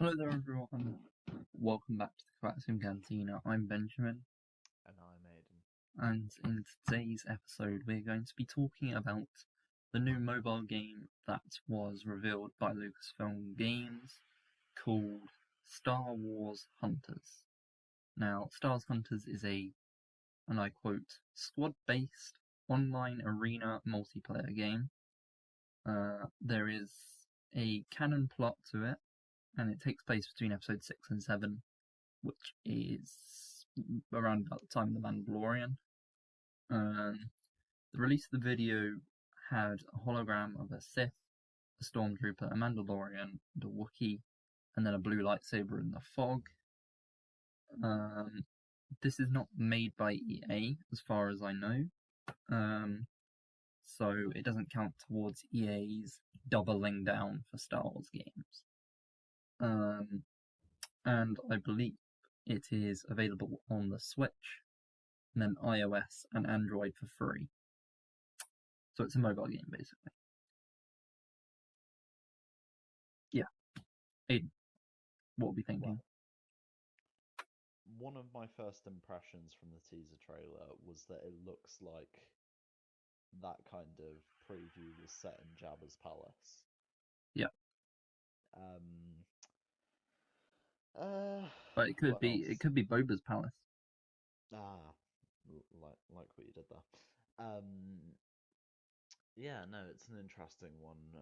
Hello there, everyone. Welcome back to the Coaxium Cantina. I'm Benjamin, And I'm Aiden. and in today's episode, we're going to be talking about the new mobile game that was revealed by Lucasfilm Games called Star Wars Hunters. Now, Star Wars Hunters is and I quote, squad-based online arena multiplayer game. There is a canon plot to it, and it takes place between episodes 6 and 7, which is around about the time of The Mandalorian. The release of the video had a hologram of a Sith, a Stormtrooper, a Mandalorian, and a Wookiee, and then a blue lightsaber in the fog. This is not made by EA, as far as I know, so it doesn't count towards EA's doubling down for Star Wars games. And I believe it is available on the Switch, and then iOS and Android for free. So it's a mobile game, basically. Yeah. Aiden, what are we thinking? One of my first impressions from the teaser trailer was that it looks like that kind of preview was set in Jabba's palace. Yeah. But it could be Boba's palace. Like what you did there. Yeah, no, it's an interesting one.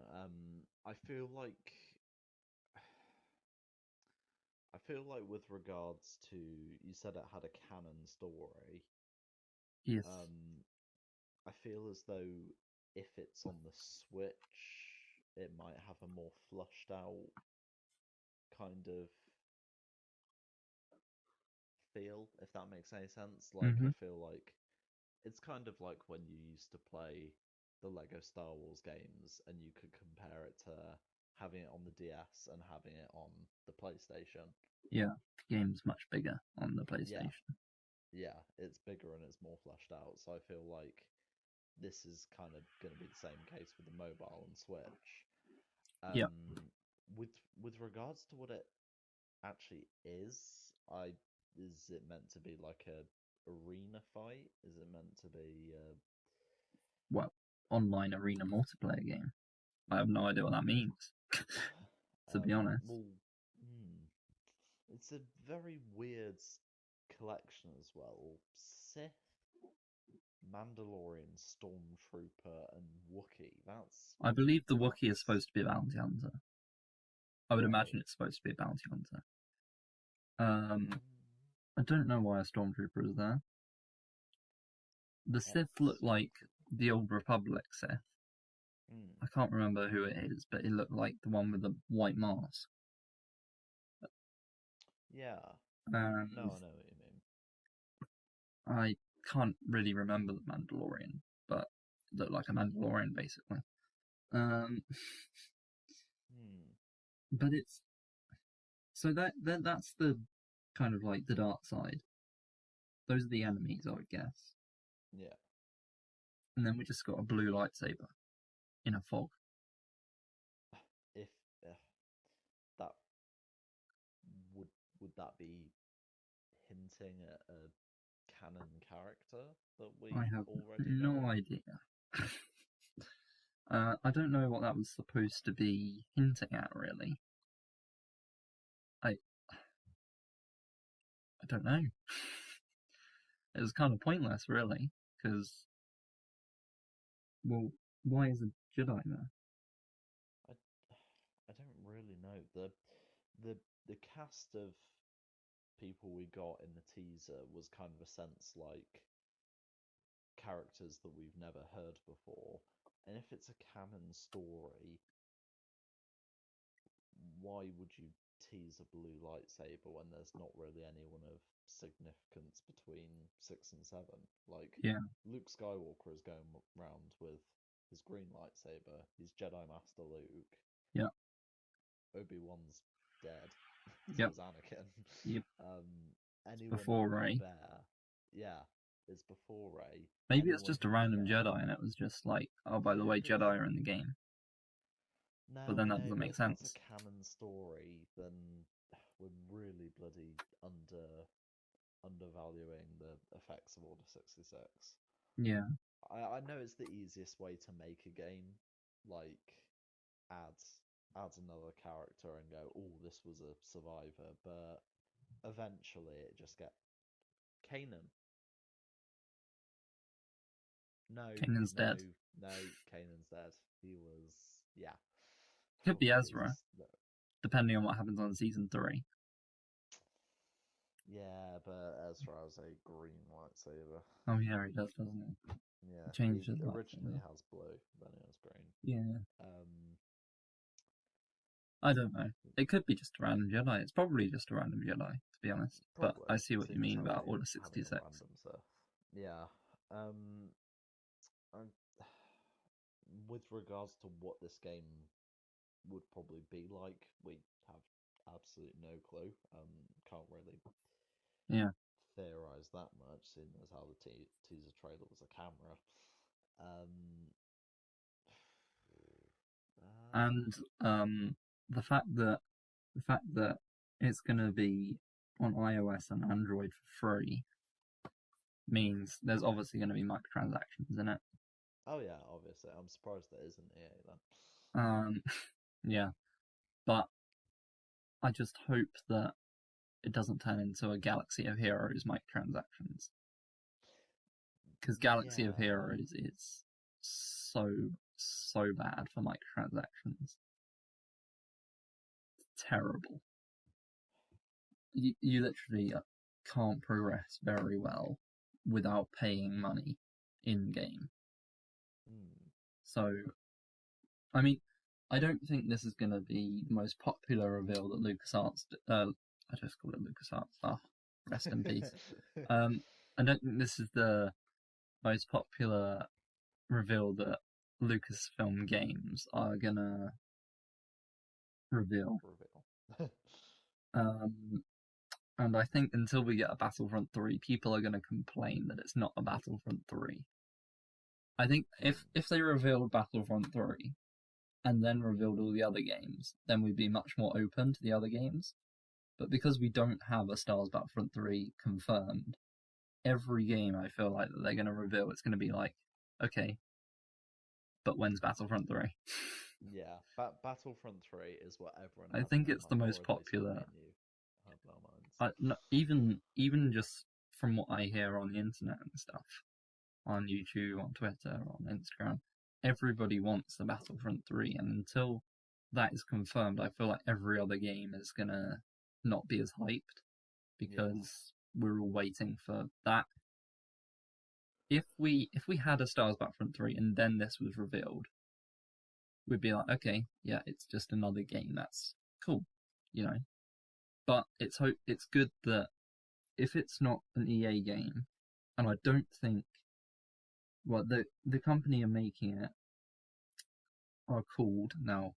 I feel like with regards to, you said it had a canon story. Yes. I feel as though if it's on the Switch, it might have a more flushed out kind of feel, if that makes any sense. Like, I feel like it's kind of like when you used to play the Lego Star Wars games and you could compare it to having it on the DS and having it on the PlayStation. Yeah, the game's much bigger on the PlayStation. Yeah, it's bigger and it's more fleshed out. So I feel like this is kind of going to be the same case with the mobile and Switch. With regards to what it actually is it meant to be like a arena fight? Is it meant to be online arena multiplayer game? I have no idea what that means, to be honest. It's a very weird collection as well. Sith, Mandalorian, Stormtrooper, and Wookiee. I believe the Wookiee is supposed to be a bounty hunter. I would imagine it's supposed to be a bounty hunter. I don't know why a Stormtrooper is there. The Sith look like the old Republic Sith. I can't remember who it is, but it looked like the one with the white mask. Yeah. No, I know what you mean. I can't really remember the Mandalorian, but it looked like a Mandalorian, basically. But it's... So that's the kind of like the dark side. Those are the enemies, I would guess. Yeah. And then we just got a blue lightsaber in a fog. If that would that be hinting at a canon character that we already know? No idea. I don't know what that was supposed to be hinting at, really. I don't know. It was kind of pointless, really, because, well, why is a Jedi there? I don't really know. The cast of people we got in the teaser was kind of a sense like characters that we've never heard before. And if it's a canon story, why would you tease a blue lightsaber when there's not really anyone of significance between 6 and 7? Like, Luke Skywalker is going around with his green lightsaber. He's Jedi Master Luke. Yeah. Obi-Wan's dead. So is Anakin. Yep. Anyone before Rey. Yeah, it's before Rey. Maybe it's just a random Jedi, and it was just like, oh, by the way, Jedi are in the game. but then that No, doesn't but make if that's sense. a canon story, then we're really bloody undervaluing the effects of Order 66. Yeah, I know it's the easiest way to make a game, like add another character and go, oh, this was a survivor, but eventually it just get Kanan. No, Kanan's no, dead. no, Kanan's dead. He was, yeah. Could be Ezra, He's depending on what happens on season 3. yeah, but Ezra has a green lightsaber. Oh yeah, he does, doesn't he? Yeah, Changed he his originally lightsaber. has blue, then it has green. Yeah, Um, I don't know. It could be just a random Jedi. It's probably just a random Jedi, to be honest. But Probably, I see what you seeing as mean how about they Order having a 66. random Sith. Yeah. I, with regards to what this game would probably be like, we have absolutely no clue. Can't really Yeah. theorize that much, seeing as how the teaser trailer was a camera. Um, And the fact that the fact that it's gonna be on iOS and Android for free means there's obviously gonna be microtransactions in it. oh yeah, obviously. I'm surprised there isn't EA then. Yeah. But I just hope that it doesn't turn into a Galaxy of Heroes microtransactions. Because Galaxy of Yeah. Heroes is so bad for microtransactions. It's terrible. You literally can't progress very well without paying money in game. So, I mean, I don't think this is going to be the most popular reveal that LucasArts. I just call it LucasArts. Rest in peace. I don't think this is the most popular reveal that Lucasfilm Games are gonna reveal. And I think until we get a Battlefront 3, people are gonna complain that it's not a Battlefront 3. I think if they revealed Battlefront 3 and then revealed all the other games, then we'd be much more open to the other games. But because we don't have a Star Wars Battlefront 3 confirmed, every game I feel like that they're going to reveal, it's going to be like, okay, but when's Battlefront 3? Yeah, Battlefront 3 is what everyone I has think in their it's the mind, most or at least what me popular. and you have in our minds. No, even just from what I hear on the internet and stuff, on YouTube, on Twitter, on Instagram, everybody wants the Battlefront 3, and until that is confirmed, I feel like every other game is gonna not be as hyped because we're all waiting for that. If we had a Star Wars Battlefront 3 and then this was revealed, we'd be like, okay, yeah, it's just another game. That's cool, you know. But it's good that if it's not an EA game, and I don't think, well, the company are making it are called, now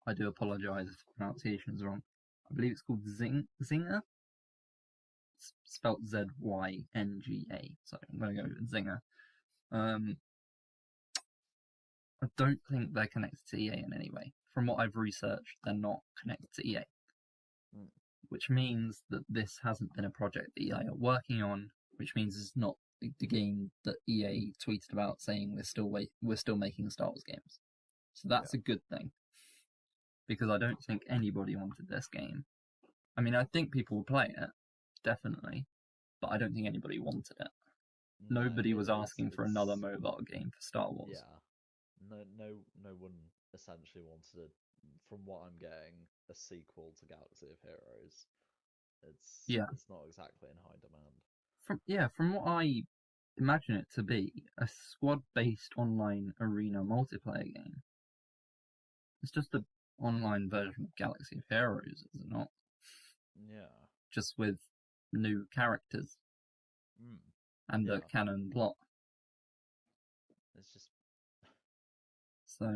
I do apologise if the pronunciation is wrong. I believe it's called Zynga. It's spelled Zynga, so I'm going to go with Zynga. I don't think they're connected to EA in any way. From what I've researched, they're not connected to EA. Which means that this hasn't been a project that EA are working on, which means it's not the game that EA tweeted about saying we're still making Star Wars games. So that's a good thing. Because I don't think anybody wanted this game. I mean, I think people will play it, definitely, but I don't think anybody wanted it. Nobody was asking for another mobile game for Star Wars. Yeah. No one essentially wanted, from what I'm getting, a sequel to Galaxy of Heroes. It's not exactly in high demand. From what I imagine it to be, a squad-based online arena multiplayer game. It's just an online version of Galaxy of Heroes, is it not? Yeah. Just with new characters and a canon plot. It's just so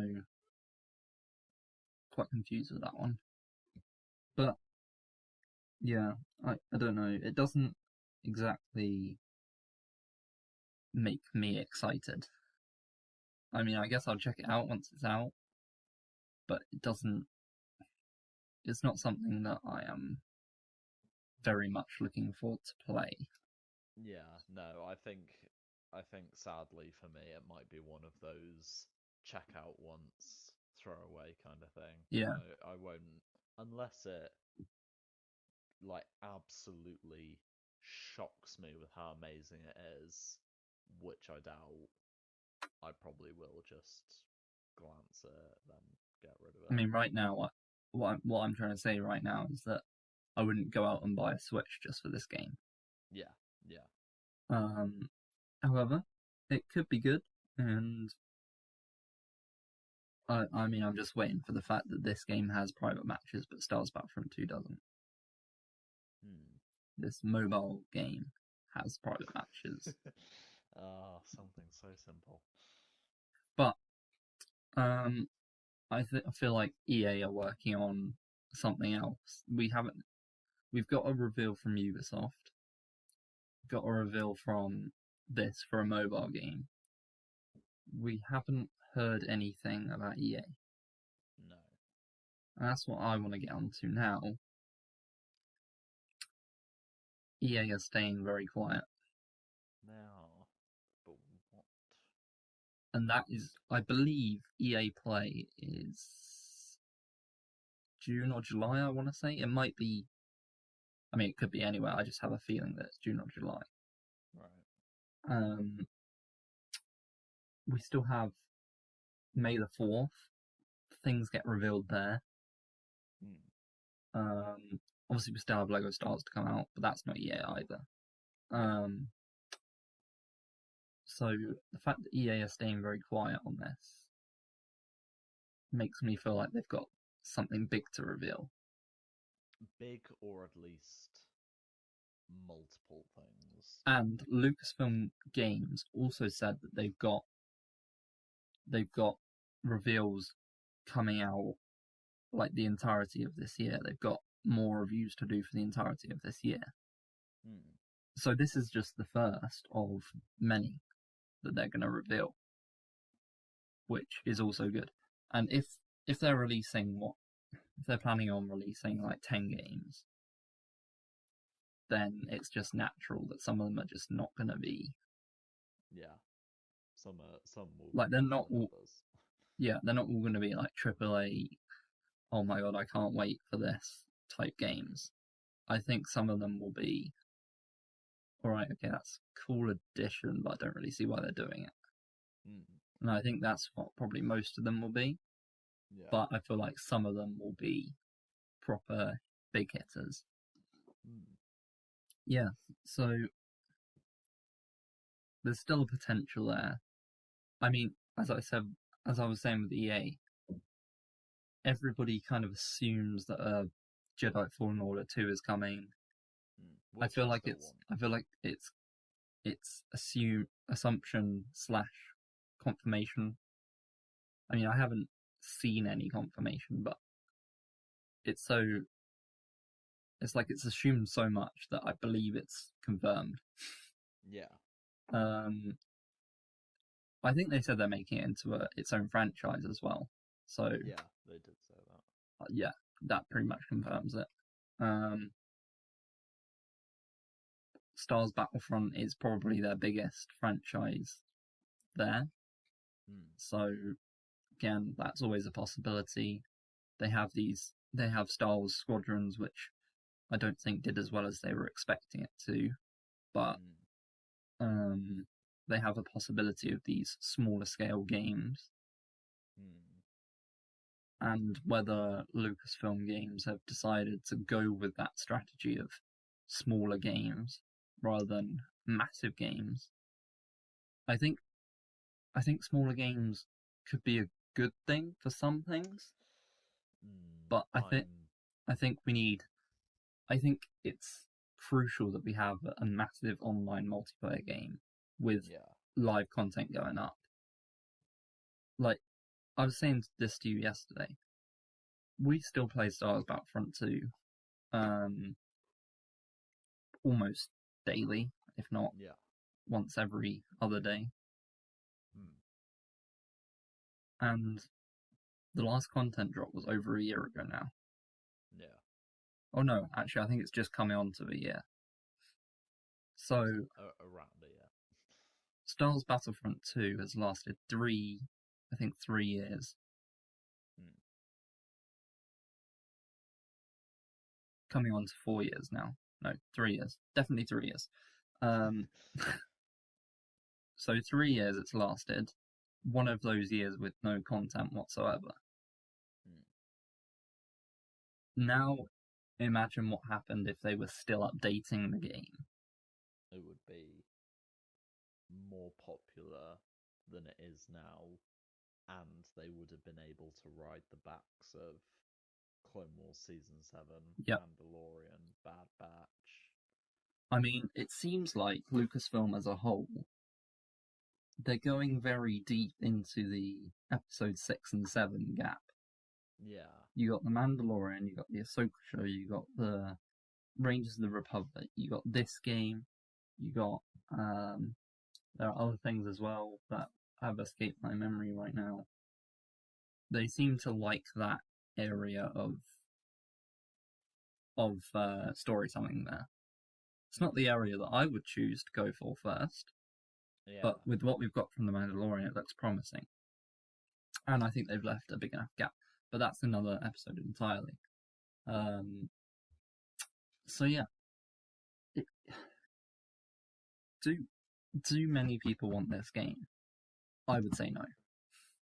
quite confused with that one. But yeah, I don't know. It doesn't exactly make me excited. I mean, I guess I'll check it out once it's out. but it's not something that I am very much looking forward to play. Yeah, no, I think sadly for me it might be one of those check out once, throw away kind of thing. Yeah. I won't unless it like absolutely shocks me with how amazing it is, which I doubt. I probably will just glance at it, then get rid of I it. mean, right now, what I'm trying to say right now is that I wouldn't go out and buy a Switch just for this game. Yeah, yeah. However, it could be good, and I mean, I'm just waiting for the fact that this game has private matches, but Stars Battlefront 2 doesn't. This mobile game has private matches. Ah, something so simple. But I feel like EA are working on something else. We've got a reveal from Ubisoft. Got a reveal from this for a mobile game. We haven't heard anything about EA. No. And that's what I want to get onto now. EA are staying very quiet. Now, but what? And that is, I believe, EA Play is June or July, I want to say. It might be, I mean, it could be anywhere. I just have a feeling that it's June or July. Right. We still have May the 4th. Things get revealed there. Obviously, we still have Lego Stars to come out, but that's not EA either. So the fact that EA are staying very quiet on this makes me feel like they've got something big to reveal. Big, or at least multiple things. And Lucasfilm Games also said that they've got reveals coming out like the entirety of this year. They've got more reviews to do for the entirety of this year. So this is just the first of many that they're going to reveal, which is also good. And if they're releasing if they're planning on releasing like 10 games, then it's just natural that some of them are just not going to be. Yeah, some will like they're not all. Others. Yeah, they're not all going to be like AAA. Oh my god, I can't wait for this type games. I think some of them will be. Alright, okay, that's a cool addition, but I don't really see why they're doing it. And I think that's what probably most of them will be. Yeah. But I feel like some of them will be proper big hitters. Yeah, so there's still a potential there. I mean, as I was saying with EA, everybody kind of assumes that Jedi Fallen Order 2 is coming. I feel like it's assumption / confirmation. I mean, I haven't seen any confirmation, but it's like it's assumed so much that I believe it's confirmed. Yeah. I think they said they're making it into its own franchise as well. So yeah, they did say that. Yeah, that pretty much confirms it. Stars Battlefront is probably their biggest franchise there. So again, that's always a possibility. They have Star Wars Squadrons, which I don't think did as well as they were expecting it to, but they have a possibility of these smaller scale games. And whether Lucasfilm Games have decided to go with that strategy of smaller games rather than massive games, I think smaller games could be a good thing for some things. But I think it's crucial that we have a massive online multiplayer game with live content going up. Like, I was saying this to you yesterday. We still play Stars Battlefront 2 almost daily, if not once every other day. And The last content drop was over a year ago now. Yeah. Oh no, actually, I think it's just coming on to a year. So, around it, yeah. Star Wars Battlefront 2 has lasted 3 years. Coming on to 4 years now. No, 3 years. Definitely 3 years. So 3 years it's lasted. One of those years with no content whatsoever. Now, imagine what happened if they were still updating the game. It would be more popular than it is now, and they would have been able to ride the backs of Clone Wars Season 7, Yep. Mandalorian, Bad Batch. I mean, it seems like Lucasfilm as a whole, they're going very deep into the episode 6 and 7 gap. Yeah. You got the Mandalorian, you got the Ahsoka show, you got the Rangers of the Republic, you got this game, you got there are other things as well that have escaped my memory right now. They seem to like that area of storytelling there. It's not the area that I would choose to go for first, but with what we've got from the Mandalorian, it looks promising. And I think they've left a big enough gap. But that's another episode entirely. So yeah, do many people want this game? I would say no.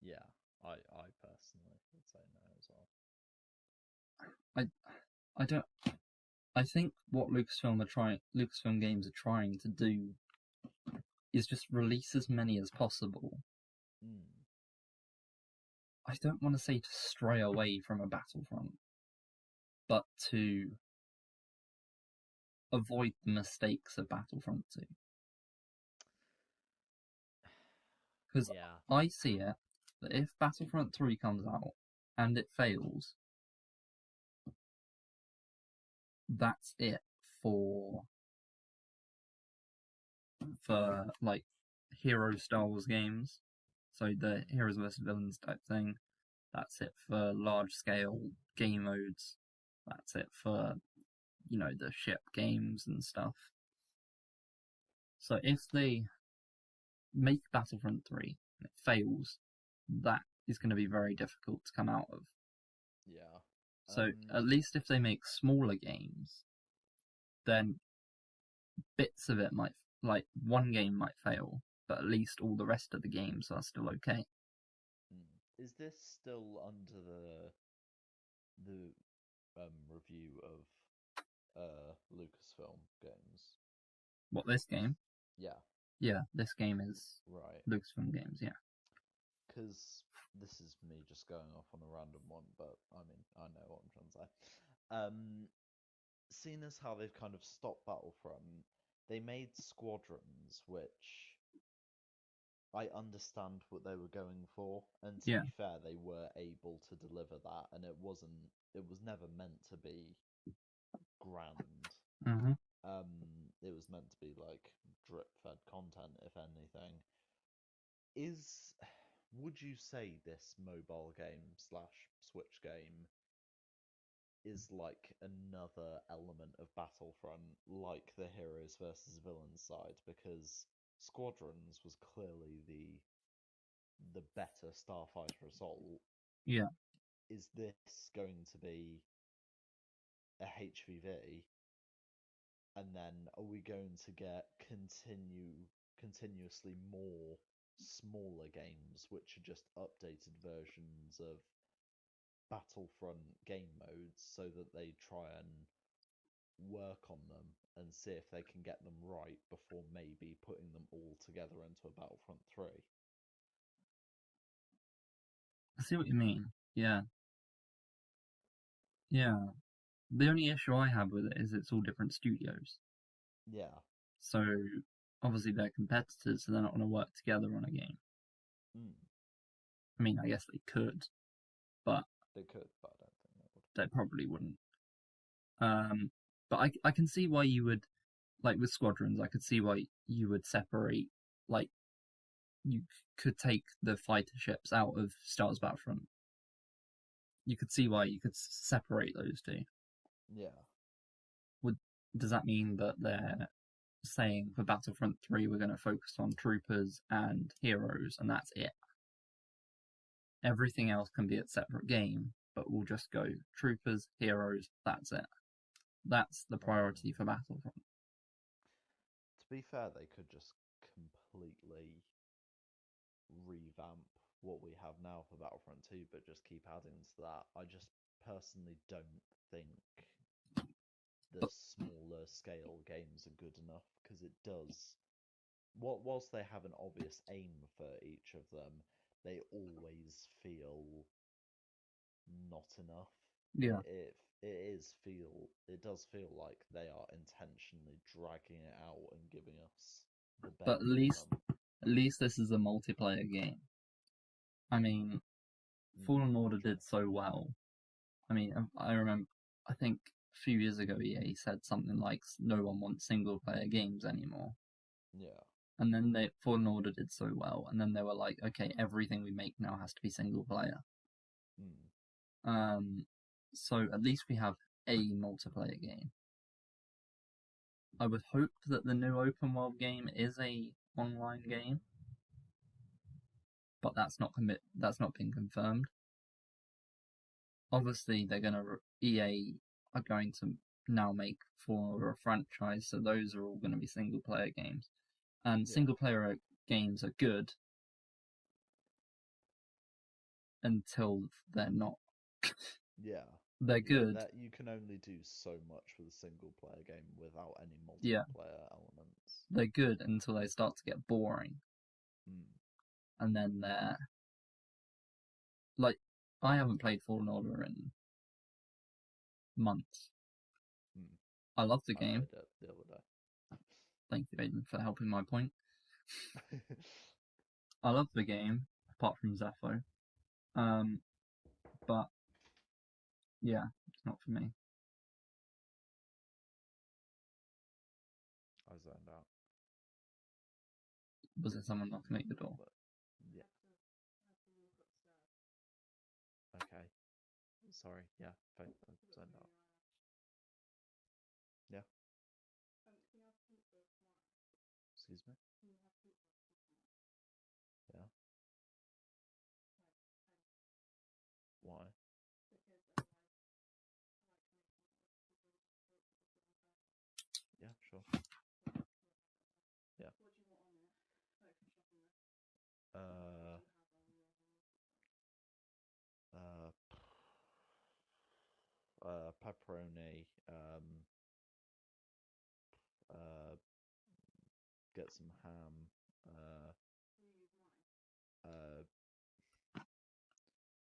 Yeah, I personally would say no as well. I don't. I think what Lucasfilm Games are trying to do is just release as many as possible. I don't want to say to stray away from a Battlefront, but to avoid the mistakes of Battlefront 2. Because I see it that if Battlefront 3 comes out and it fails, that's it for like hero Star Wars games. So the heroes versus villains type thing. That's it for large scale game modes. That's it for, the ship games and stuff. So if they make Battlefront 3 and it fails, that is going to be very difficult to come out of. Yeah. So at least if they make smaller games, then bits of it might, like one game might fail, but at least all the rest of the games are still okay. Is this still under the review of Lucasfilm Games? What, this game? Yeah. Yeah, this game is right. Lucasfilm Games, yeah. Because this is me just going off on a random one, but I mean, I know what I'm trying to say. Seeing as how they've kind of stopped Battlefront, they made Squadrons, which I understand what they were going for, and to be fair, they were able to deliver that, and it was never meant to be grand. Mm-hmm. It was meant to be like drip-fed content, if anything. Would you say this mobile game / Switch game is like another element of Battlefront, like the heroes versus villains side? Because Squadrons was clearly the better Starfighter Assault. Yeah. Is this going to be a HVV? And then are we going to get continuously more smaller games, which are just updated versions of Battlefront game modes, so that they try and work on them and see if they can get them right before maybe putting them all together into a Battlefront 3? I see what you mean. Yeah. Yeah. The only issue I have with it is it's all different studios. Yeah. So, obviously they're competitors, so they're not going to work together on a game. I mean, I guess they could, but... They could, but I don't think they would. They probably wouldn't. But I can see why you would, like with Squadrons, I could see why you would separate, like, you could take the fighter ships out of Star Wars Battlefront you could see why you could separate those two. Yeah. Does that mean that they're saying for Battlefront 3 we're going to focus on troopers and heroes and that's it? Everything else can be a separate game, but we'll just go troopers, heroes, that's it. That's the priority for Battlefront. To be fair, they could just completely revamp what we have now for Battlefront 2, but just keep adding to that. I just personally don't think the smaller scale games are good enough, because it does. Whilst they have an obvious aim for each of them, they always feel not enough. Yeah. It does feel like they are intentionally dragging it out and giving us the bare But minimum. at least this is a multiplayer game. I mean, Fallen Order did so well. I mean, I remember, I think a few years ago EA said something like no one wants single player games anymore. Yeah. And then Fallen Order did so well, and then they were like, okay, everything we make now has to be single player. So at least we have a multiplayer game. I would hope that the new open world game is a online game, but that's not been confirmed. Obviously, EA are going to now make for a franchise, so those are all going to be single player games, and single player games are good until they're not. Yeah. They're good. That you can only do so much with a single player game without any multiplayer elements. They're good until they start to get boring. And then they're like, I haven't played Fallen Order in months. I love the game. I played it the other day. Thank you, Aiden, for helping my point. I love the game, apart from Zepho. But yeah, it's not for me. I zoned out. Was there someone knocking at the door? Yeah. Okay. Sorry. Yeah. Zoned out. Yeah. Excuse me. Yeah. Why? Yeah, sure. Yeah. Pepperoni. Get some ham.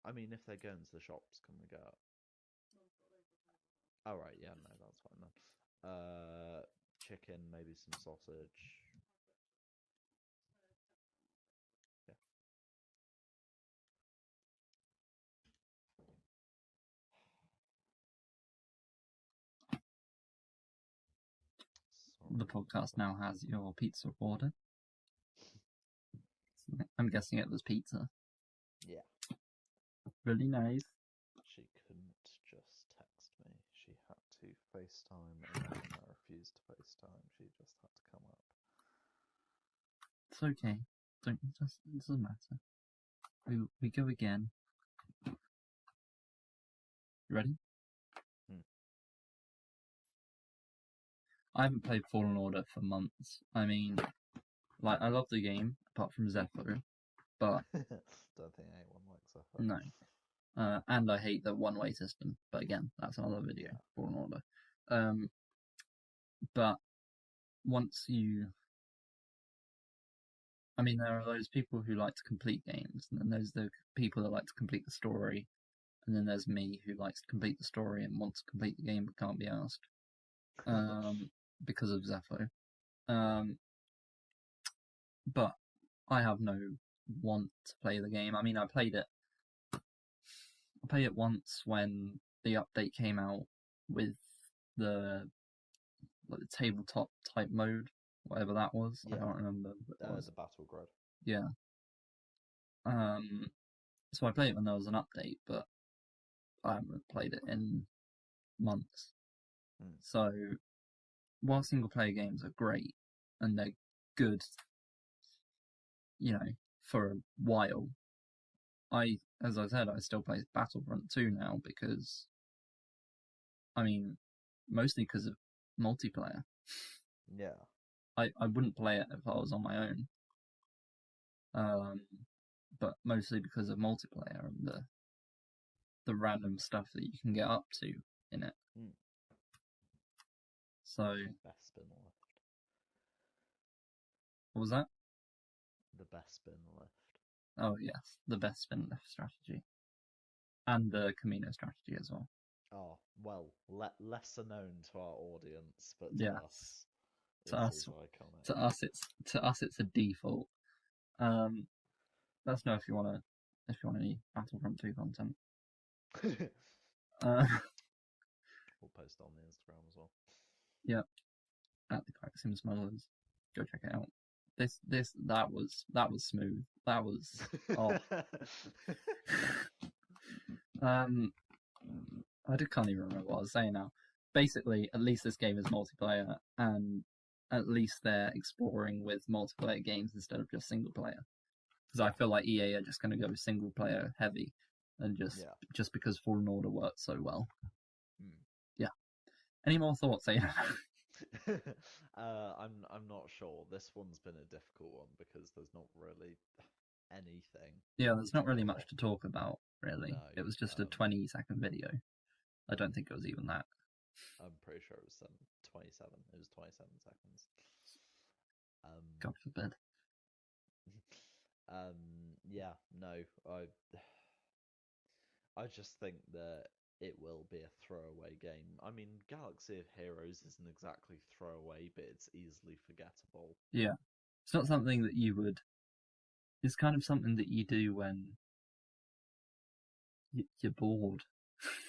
I mean, if they go into the shops, can we go? Oh, right, yeah, no, that's fine then. Chicken, maybe some sausage. Yeah. The podcast now has your pizza order. I'm guessing it was pizza. Yeah. Really nice. She couldn't just text me. She had to FaceTime, and then I refused to FaceTime. She just had to come up. It's okay. It doesn't matter. We go again. You ready? I haven't played Fallen Order for months. I mean, like, I love the game, apart from Zepho, but... Don't think anyone likes Zepho. No. And I hate the one-way system, but again, that's another video, Fallen Order. But once you... I mean, there are those people who like to complete games, and then there's the people that like to complete the story, and then there's me who likes to complete the story and wants to complete the game but can't be asked. Because of Zepho. But I have no want to play the game. I mean, I played it once when the update came out with the tabletop type mode, whatever that was. Yeah. I can't remember. The Battle Grid. Yeah. So I played it when there was an update, but I haven't played it in months. Mm. So, while single player games are great and they're good, for a while, as I said, I still play Battlefront 2 now because, mostly because of multiplayer. Yeah. I wouldn't play it if I was on my own. But mostly because of multiplayer and the random stuff that you can get up to in it. Mm. So, Best spin left. what was that? The best spin left. Oh yes, the best spin left strategy, and the Camino strategy as well. Oh, well, lesser known to our audience, but to Yes. us, To it us, is iconic. to us, it's a default. Let us know if you want any Battlefront 2 content. We'll post it on the Instagram as well. Yeah, at the Coaxium Smugglers. Go check it out. That was smooth. That was I can't even remember what I was saying now. Basically, at least this game is multiplayer, and at least they're exploring with multiplayer games instead of just single player. Because I feel like EA are just going to go single player heavy, and just because Fallen Order worked so well. Yeah. Any more thoughts, Aidan? I'm not sure. This one's been a difficult one because there's not really anything. Yeah, there's not really much to talk about, really. No, it was just a 20-second video. I don't think it was even that. I'm pretty sure it was 27. It was 27 seconds. God forbid. Yeah, no, I just think that it will be a throwaway game. I mean, Galaxy of Heroes isn't exactly throwaway, but it's easily forgettable. Yeah. It's not something that you would... It's kind of something that you do when you're bored.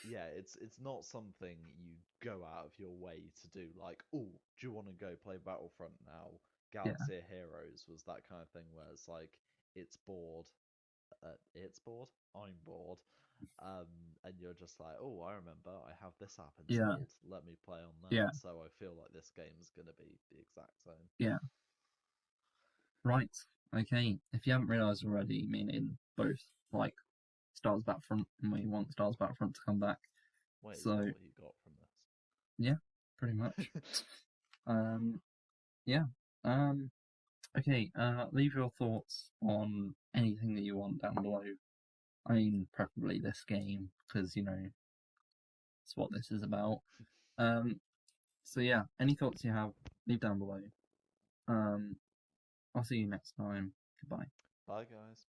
Yeah, it's not something you go out of your way to do. Like, oh, do you want to go play Battlefront now? Galaxy of Heroes was that kind of thing where it's like, it's bored. I'm bored. And you're just like, oh, I remember I have this app installed. Let me play on that. Yeah. So I feel like this game's going to be the exact same. Yeah. Right. Okay. If you haven't realised already, me and Ian both like Stars Battlefront, and we want Stars Battlefront to come back. Wait, so, is that what you got from this? Yeah, pretty much. Yeah. Okay. Leave your thoughts on anything that you want down below. I mean, preferably this game, because it's what this is about. So yeah, any thoughts you have, leave down below. I'll see you next time. Goodbye. Bye, guys.